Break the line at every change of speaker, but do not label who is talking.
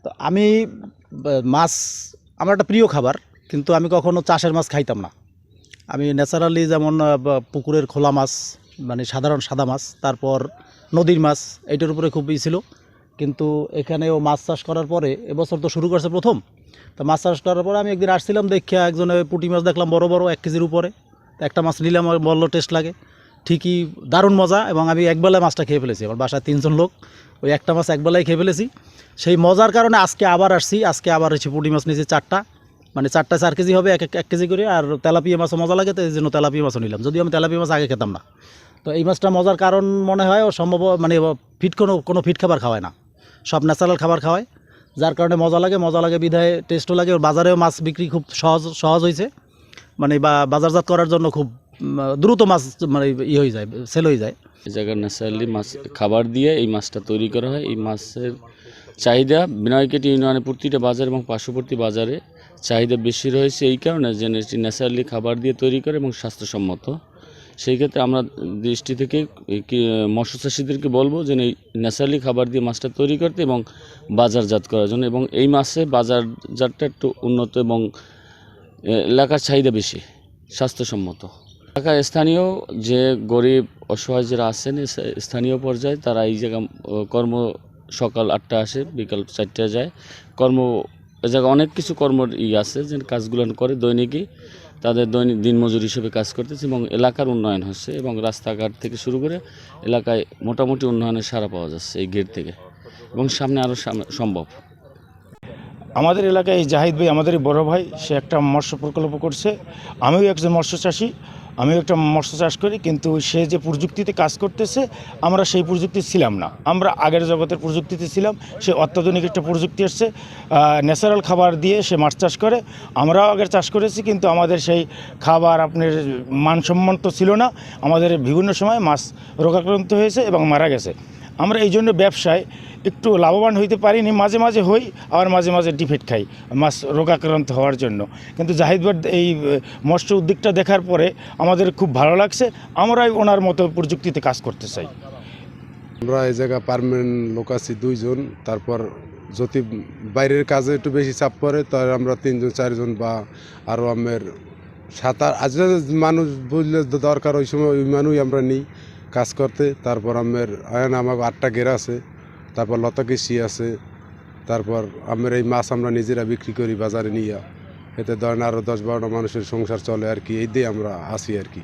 তো আমি মাছ আমার একটা প্রিয় খাবার, কিন্তু আমি কখনো চাষের মাছ খাইতাম না। আমি ন্যাচারালি যেমন পুকুরের খোলা মাছ, মানে সাধারণ সাদা মাছ, তারপর নদীর মাছ, এইটার উপরে খুব ছিল। কিন্তু এখানেও মাছ চাষ করার পরে, এবছর তো শুরু করছে প্রথম, তো মাছ চাষ করার পরে আমি একদিন আসছিলাম, দেখিয়া একজনে পুঁটি মাছ দেখলাম বড় বড় 1 কেজির উপরে। তো একটা মাছ নিলাম, বললো টেস্ট লাগে, ঠিকই দারুণ মজা। এবং আমি একবেলায় মাছটা খেয়ে ফেলেছি, আমার বাসায় 3 জন লোক, ওই একটা মাছ একবেলায় খেয়ে ফেলেছি। সেই মজার কারণে আজকে আবার আসছি, আজকে আবার এসে পুঁটি মাছ নিয়েছি 4টা, মানে 4টায় 4 কেজি হবে, এক কেজি করে। আর তেলাপিয়া মাছও মজা লাগে, তো এই জন্য তেলাপিয়া মাছও নিলাম, যদিও আমি তেলাপিয়া মাছ আগে খেতাম না। তো এই মাছটা মজার কারণ মনে হয় ও সম্ভব, মানে ফিট কোনো ফিট খাবার খাওয়ায় না, সব ন্যাচারাল খাবার খাওয়ায়, যার কারণে মজা লাগে বিধায় টেস্টও লাগে। ওর বাজারেও মাছ বিক্রি খুব সহজ হয়েছে, মানে বাজারজাত করার জন্য খুব দ্রুত মাছ মানে হয়ে যায়, সেল হয়ে যায়।
এই জায়গায় ন্যাচারালি মাছ খাবার দিয়ে এই মাছটা তৈরি করা হয়। এই মাছের চাহিদা বিনয়কেটি ইউনিয়নের প্রতিটা বাজার এবং পার্শ্ববর্তী বাজারে চাহিদা বেশি রয়েছে, এই কারণে যে ন্যাচারালি খাবার দিয়ে তৈরি করে এবং স্বাস্থ্যসম্মত। সেই ক্ষেত্রে আমরা দৃষ্টি থেকে মৎস্য চাষিদেরকে বলবো যে এই ন্যাচারালি খাবার দিয়ে মাছটা তৈরি করতে এবং বাজারজাত করার জন্য। এবং এই মাছে বাজারজাতটা একটু উন্নত এবং এলাকার চাহিদা বেশি, স্বাস্থ্যসম্মত। এলাকার স্থানীয় যে গরিব অসহায় যারা আছেন, স্থানীয় পর্যায়ে তারা এই জায়গায় কর্ম সকাল 8টা আসে, বিকাল 4টায় যায়। এ জায়গায় অনেক কিছু কর্মর আছে, যে কাজগুলো করে দৈনিকই তাদের দৈনিক দিনমজুর হিসেবে কাজ করতেছে এবং এলাকার উন্নয়ন হচ্ছে এবং রাস্তাঘাট থেকে শুরু করে এলাকায় মোটামুটি উন্নয়নের সাড়া পাওয়া যাচ্ছে এই গেট থেকে, এবং সামনে আরও সম্ভব।
আমাদের এলাকায় এই জাহিদ ভাই, আমাদের বড় ভাই, সে একটা মৎস্য প্রকল্প করছে। আমিও একজন মৎস্য চাষি, আমিও একটা মৎস্য চাষ করি, কিন্তু সে যে প্রযুক্তিতে কাজ করতেছে আমরা সেই প্রযুক্তি ছিলাম না, আমরা আগের জগতের প্রযুক্তিতে ছিলাম। সে অত্যাধুনিক একটা প্রযুক্তি এসছে, ন্যাচারাল খাবার দিয়ে সে মাছ চাষ করে। আমরাও আগের চাষ করেছি, কিন্তু আমাদের সেই খাবার আপনার মানসম্মত ছিল না। আমাদের বিভিন্ন সময় মাছ রোগাক্রান্ত হয়েছে এবং মারা গেছে। আমরা এই জন্য ব্যবসায় একটু লাভবান হইতে পারিনি, মাঝে মাঝে হই, আবার মাঝে মাঝে ডিফেক্ট খাই মাছ রোগাক্রান্ত হওয়ার জন্য। কিন্তু জাহিদ ভাই এই মৎস্য উদ্যোগটা দেখার পরে আমাদের খুব ভালো লাগছে, আমরাই ওনার মতো প্রযুক্তিতে কাজ করতে চাই।
আমরা এই জায়গা পার্মানেন্ট লোক আছি 2 জন, তারপর যদি বাইরের কাজে একটু বেশি চাপ পড়ে তাহলে আমরা 3 জন 4 জন বা আরও আমের 7 আজ মানুষ বুঝলে দরকার, ওই সময় ওই মানুষই আমরা নিই কাজ করতে। তারপর আমের আমার 8টা গেরা আছে, তারপর লতা কৃষি আছে, তারপর আমের এই মাছ আমরা নিজেরা বিক্রি করি বাজারে নিয়ে, এতে ধরেন আরও 10-12টা মানুষের সংসার চলে আর কি, এই দিয়ে আমরা আসি আর কি।